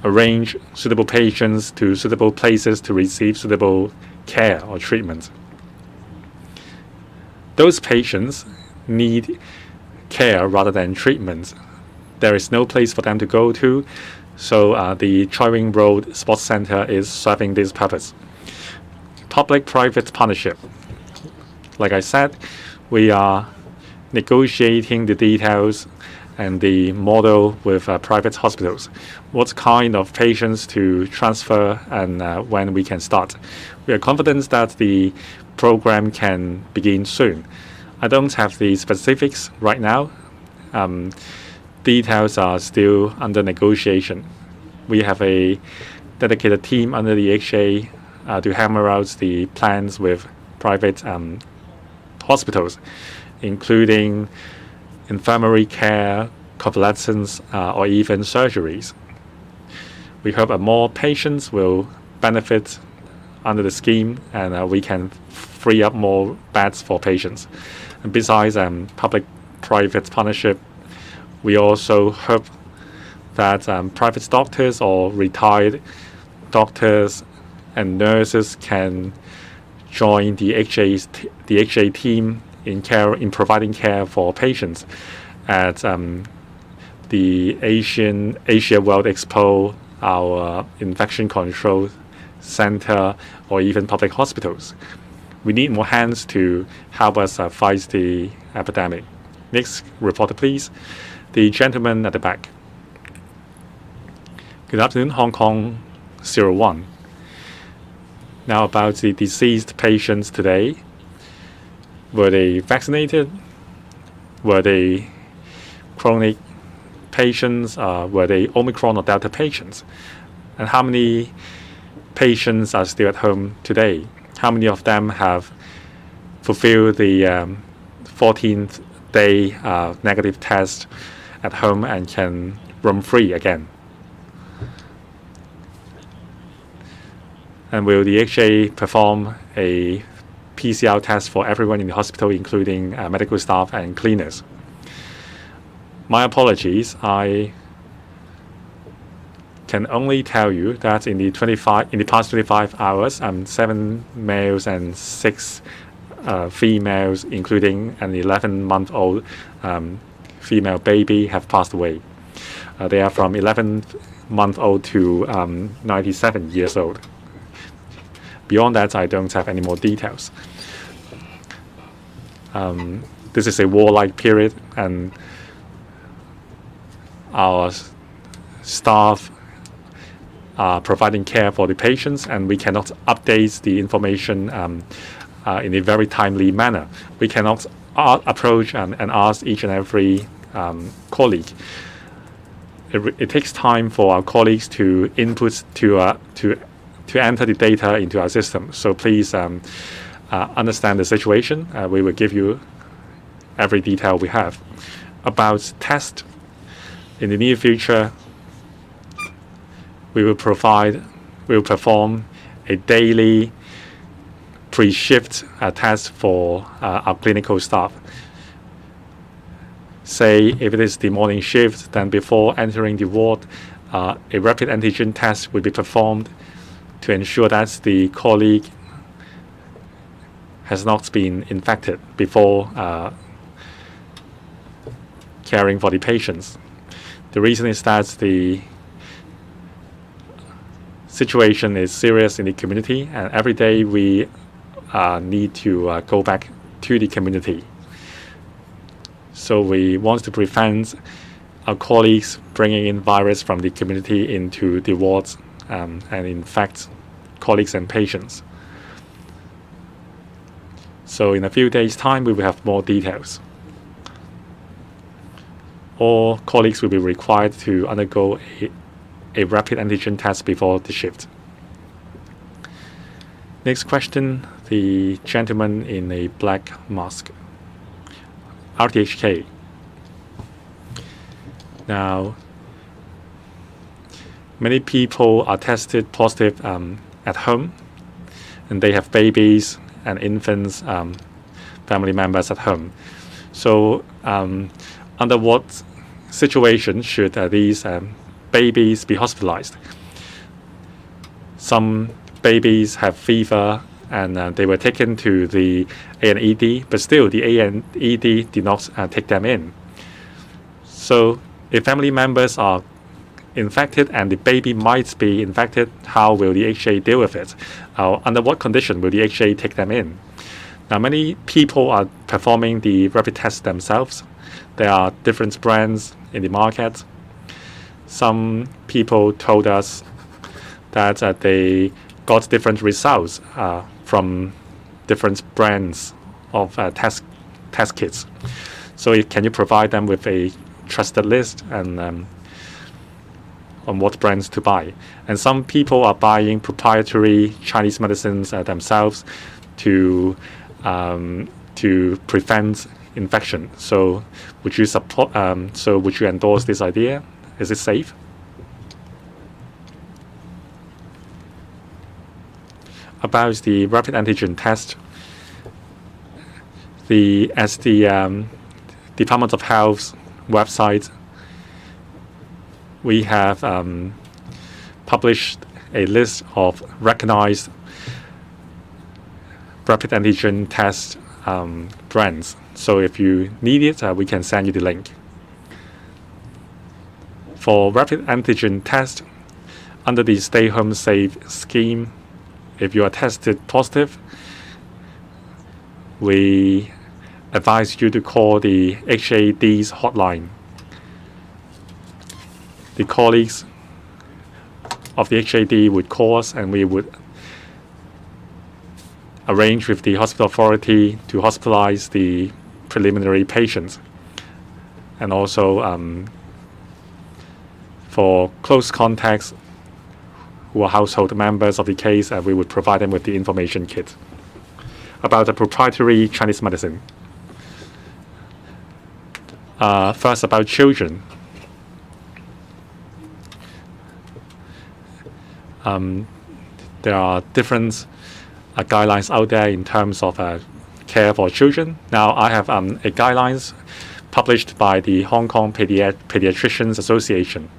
arrange suitable patients to suitable places to receive suitable care or treatment. Those patients need care rather than treatment. There is no place for them to go to, so the Choi Wing Road Sports Center is serving this purpose. Public-private partnership. Like I said, we are negotiating the details and the model with private hospitals. What kind of patients to transfer and when we can start. We are confident that the program can begin soon. I don't have the specifics right now. Details are still under negotiation. We have a dedicated team under the HA to hammer out the plans with private hospitals, including infirmary care, convalescence, or even surgeries. We hope that more patients will benefit under the scheme, and we can free up more beds for patients. And besides public-private partnership, we also hope that private doctors or retired doctors and nurses can join the HA team in providing care for patients at the Asia World Expo, our infection control center, or even public hospitals. We need more hands to help us fight the epidemic. Next reporter, please. The gentleman at the back. Good afternoon, Hong Kong 01. Now about the deceased patients today. Were they vaccinated? Were they chronic patients? Were they Omicron or Delta patients? And how many patients are still at home today? How many of them have fulfilled the 14th day negative test at home and can roam free again? And will the HA perform a PCR test for everyone in the hospital, including medical staff and cleaners? My apologies. I can only tell you that in the past 25 hours, 7 males and 6 females, including an 11-month-old female baby, have passed away. They are from 11-month-old to 97 years old. Beyond that, I don't have any more details. This is a warlike period, and our staff are providing care for the patients, and we cannot update the information in a very timely manner. We cannot approach and ask each and every colleague. It takes time for our colleagues to input to enter the data into our system. So please understand the situation. We will give you every detail we have. About test, In the near future, we will perform a daily pre-shift test for our clinical staff. Say if it is the morning shift, then before entering the ward, a rapid antigen test will be performed to ensure that the colleague has not been infected before caring for the patients. The reason is that the situation is serious in the community, and every day we need to go back to the community. So we want to prevent our colleagues bringing in virus from the community into the wards and infect colleagues and patients. So in a few days' time, we will have more details. All colleagues will be required to undergo a rapid antigen test before the shift. Next question, the gentleman in a black mask. RTHK. Now, many people are tested positive at home, and they have babies and infants, family members at home. So, under what situation should these babies be hospitalized? Some babies have fever, and they were taken to the A&ED, but still the A&ED did not take them in. So if family members are infected and the baby might be infected, how will the HA deal with it? Under what condition will the HA take them in? Now, many people are performing the rapid test themselves. There are different brands in the market. Some people told us that they got different results from different brands of test kits. So can you provide them with a trusted list and on what brands to buy? And some people are buying proprietary Chinese medicines themselves to prevent infection. So would you support? So would you endorse this idea? Is it safe? About the rapid antigen test, as the Department of Health website, we have published a list of recognized rapid antigen test brands. So if you need it, we can send you the link. For rapid antigen test, under the Stay Home Safe scheme, if you are tested positive, we advise you to call the HAD's hotline. The colleagues of the HAD would call us, and we would arrange with the hospital authority to hospitalize the preliminary patients. And also for close contacts who are household members of the case, we would provide them with the information kit. About the proprietary Chinese medicine. First, about children. There are different guidelines out there in terms of care for children. Now, I have a guidelines published by the Hong Kong Pediatricians Association.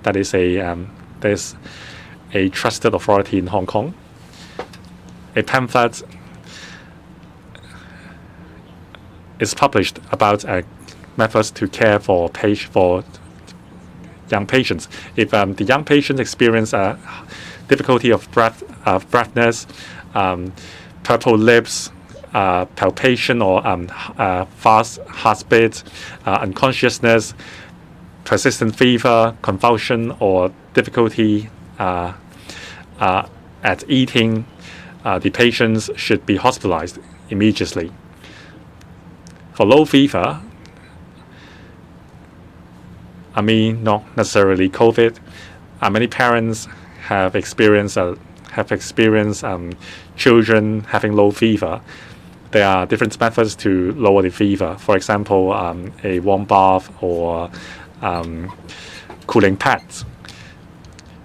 That is there's a trusted authority in Hong Kong. A pamphlet is published about methods to care for young patients. If the young patients experience difficulty of breathness, purple lips, palpation or fast heartbeat, unconsciousness, persistent fever, convulsion, or difficulty at eating, the patients should be hospitalized immediately. For low fever, I mean not necessarily COVID, many parents have experienced children having low fever. There are different methods to lower the fever. For example, a warm bath or cooling pads.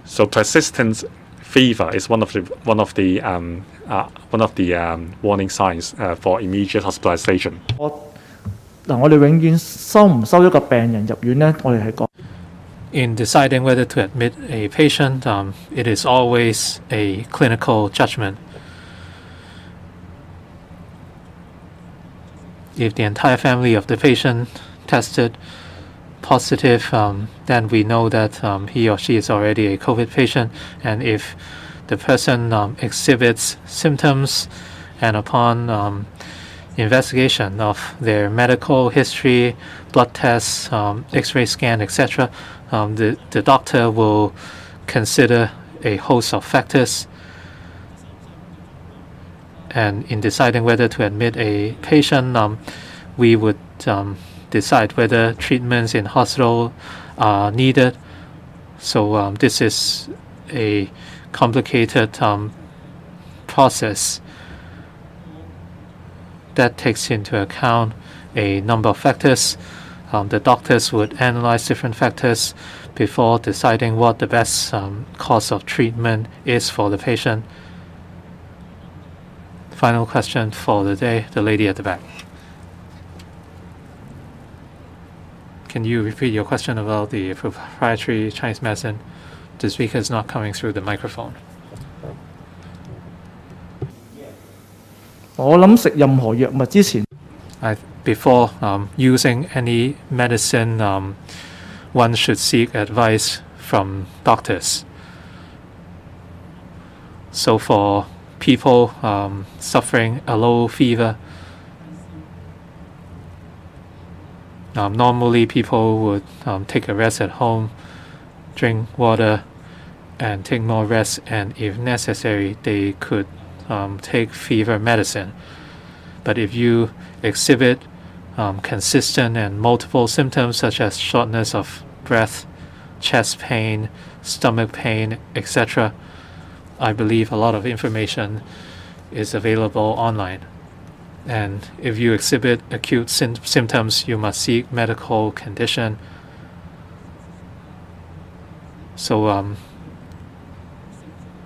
So persistent fever is one of the warning signs for immediate hospitalization. 我哋永遠收唔收一個病人入院呢？我哋係講 In deciding whether to admit a patient, it is always a clinical judgment. If the entire family of the patient tested positive, then we know that he or she is already a COVID patient. And if the person exhibits symptoms, and upon investigation of their medical history, blood tests, X-ray scan, etc., the doctor will consider a host of factors. And in deciding whether to admit a patient, we would decide whether treatments in hospital are needed. So this is a complicated process that takes into account a number of factors. The doctors would analyze different factors before deciding what the best course of treatment is for the patient. Final question for the day, the lady at the back. Can you repeat your question about the proprietary Chinese medicine? The speaker is not coming through the microphone. 我諗食任何藥物之前， Before using any medicine, one should seek advice from doctors. So for people suffering a low fever, normally people would take a rest at home, drink water, and take more rest, and if necessary, they could take fever medicine. But if you exhibit consistent and multiple symptoms such as shortness of breath, chest pain, stomach pain, etc., I believe a lot of information is available online. And if you exhibit acute symptoms, you must seek medical condition. So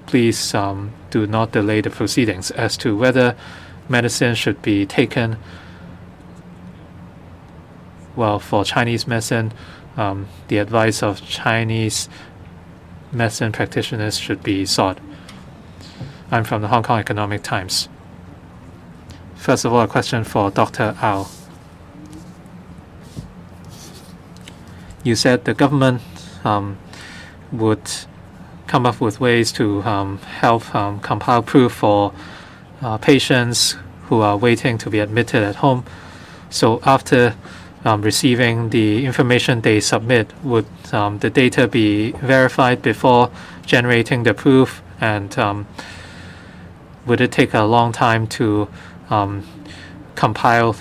please do not delay the proceedings. As to whether medicine should be taken, well, for Chinese medicine, the advice of Chinese medicine practitioners should be sought. I'm from the Hong Kong Economic Times. First of all, a question for Dr. Au. You said the government would come up with ways to help compile proof for patients who are waiting to be admitted at home. So after receiving the information they submit, would the data be verified before generating the proof, and would it take a long time to compile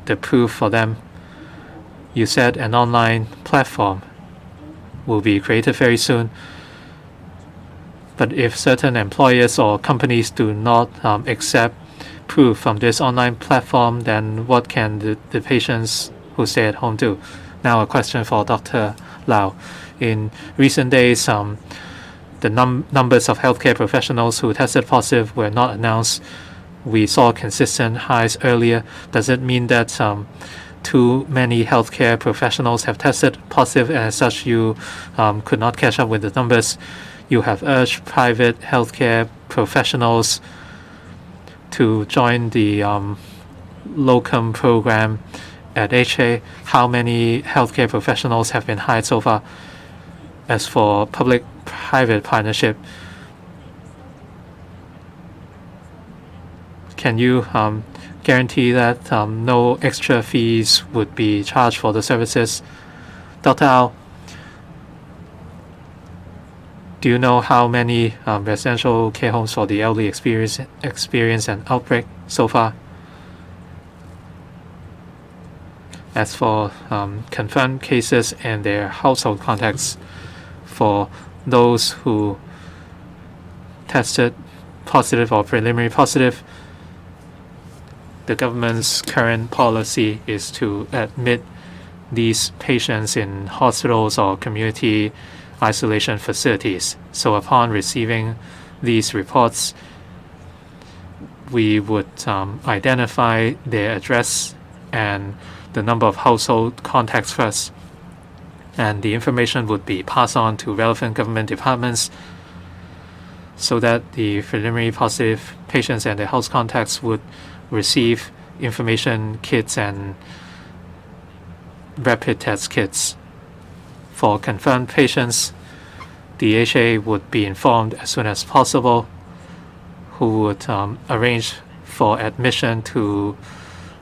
the proof for them? You said an online platform will be created very soon. But if certain employers or companies do not accept proof from this online platform, then what can the patients who stay at home do? Now a question for Dr. Lau. In recent days, the numbers of healthcare professionals who tested positive were not announced. We saw consistent highs earlier. Does it mean that too many healthcare professionals have tested positive, and as such you could not catch up with the numbers? You have urged private healthcare professionals to join the locum program at HA. How many healthcare professionals have been hired so far? As for public-private partnership, can you guarantee that no extra fees would be charged for the services? Dr. Au, do you know how many residential care homes for the elderly experience an outbreak so far? As for confirmed cases and their household contacts, for those who tested positive or preliminary positive, the government's current policy is to admit these patients in hospitals or community isolation facilities. So upon receiving these reports, we would identify their address and the number of household contacts first, and the information would be passed on to relevant government departments so that the preliminary positive patients and their house contacts would receive information kits and rapid test kits. For confirmed patients, the HA would be informed as soon as possible, who would arrange for admission to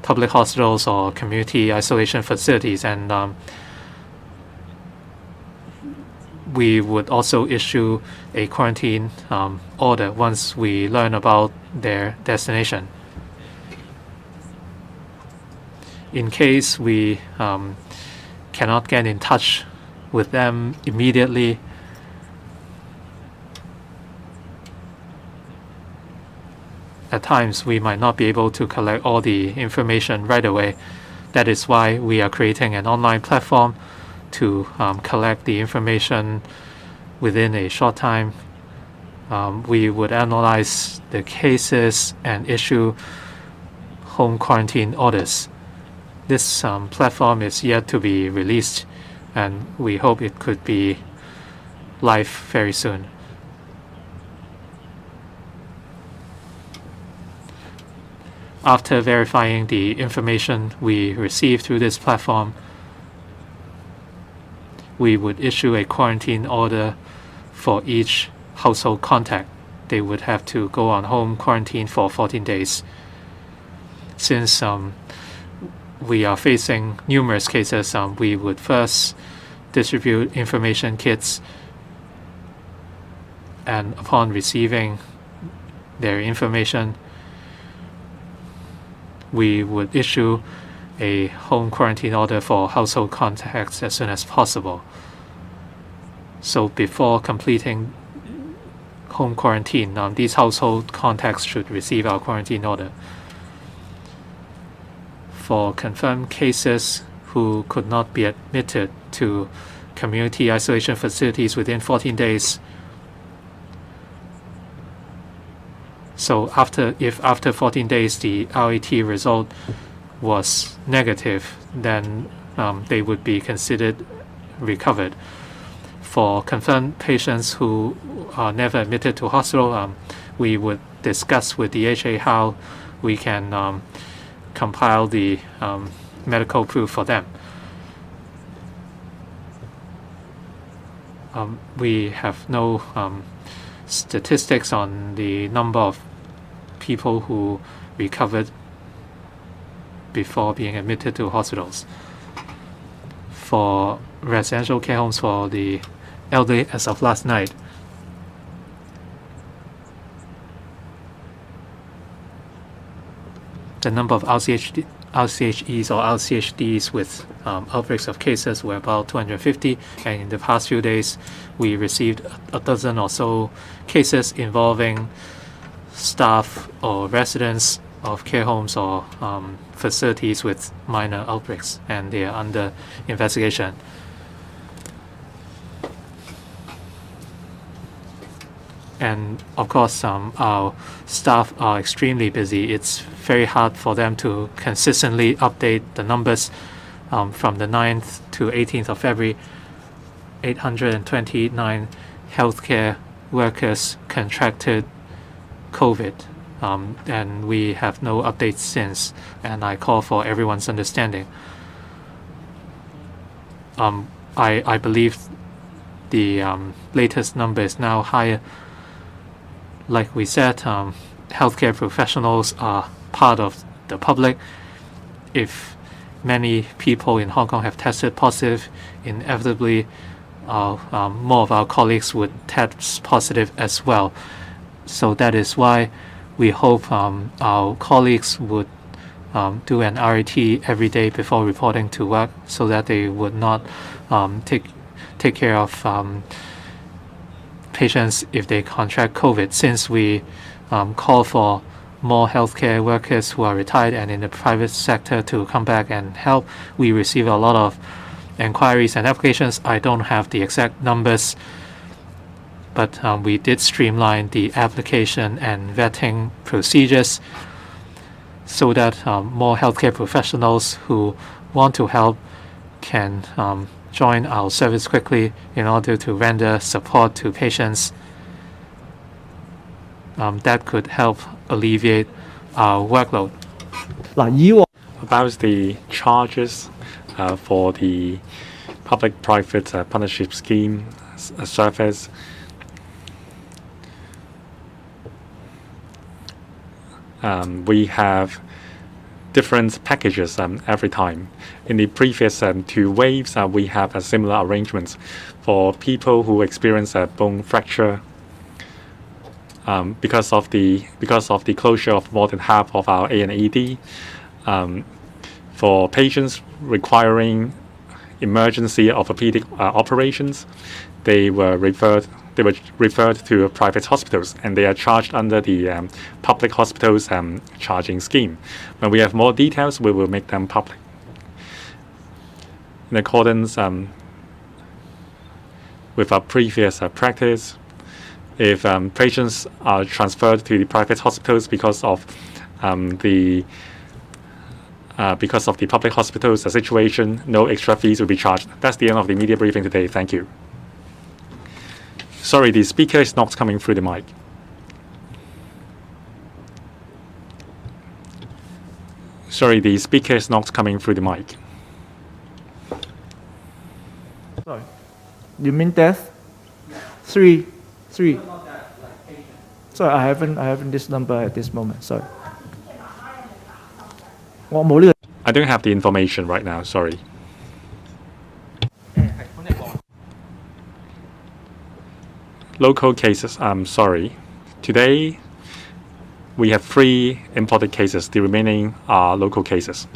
public hospitals or community isolation facilities, and we would also issue a quarantine order once we learn about their destination. In case we cannot get in touch with them immediately, at times we might not be able to collect all the information right away. That is why we are creating an online platform to collect the information within a short time. We would analyze the cases and issue home quarantine orders. This platform is yet to be released, and we hope it could be live very soon. After verifying the information we receive through this platform, we would issue a quarantine order for each household contact. They would have to go on home quarantine for 14 days. Since we are facing numerous cases, we would first distribute information kits, and upon receiving their information, we would issue a home quarantine order for household contacts as soon as possible. So before completing home quarantine, these household contacts should receive our quarantine order. For confirmed cases who could not be admitted to community isolation facilities within 14 days, so if after 14 days the RAT result was negative, then they would be considered recovered. For confirmed patients who are never admitted to hospital, we would discuss with the HA how we can compile the medical proof for them. We have no statistics on the number of people who recovered before being admitted to hospitals. For residential care homes for the elderly, as of last night, the number of RCHEs or RCHDs with outbreaks of cases were about 250, and in the past few days we received a dozen or so cases involving staff or residents of care homes or facilities with minor outbreaks, and they are under investigation. And of course, our staff are extremely busy. It's very hard for them to consistently update the numbers. From the 9th to 18th of February, 829 healthcare workers contracted COVID, and we have no updates since, and I call for everyone's understanding. I believe the latest number is now higher. Like we said, healthcare professionals are part of the public. If many people in Hong Kong have tested positive, inevitably more of our colleagues would test positive as well. So that is why we hope our colleagues would do an RAT every day before reporting to work, so that they would not take care of patients if they contract COVID. Since we call for more healthcare workers who are retired and in the private sector to come back and help. We receive a lot of inquiries and applications. I don't have the exact numbers, but we did streamline the application and vetting procedures so that more healthcare professionals who want to help can join our service quickly in order to render support to patients. That could help alleviate our workload. 嗱，以往 About the charges for the public-private partnership scheme service. We have different packages every time. In the previous 2 waves, we have similar arrangements for people who experience a bone fracture because of the closure of more than half of our A&ED. For patients requiring emergency orthopedic operations, they were referred to private hospitals, and they are charged under the public hospitals charging scheme. When we have more details, we will make them public. In accordance with our previous practice, if patients are transferred to the private hospitals because of the public hospitals situation, no extra fees will be charged. That's the end of the media briefing today. Thank you. Sorry, the speaker is not coming through the mic. Sorry, the speaker is not coming through the mic. sorry, you mean death? 3. Sorry, I haven't this number at this moment. Sorry. 我冇呢個 I don't have the information right now. Sorry. Local cases. I'm sorry. Today, we have 3 imported cases. The remaining are local cases.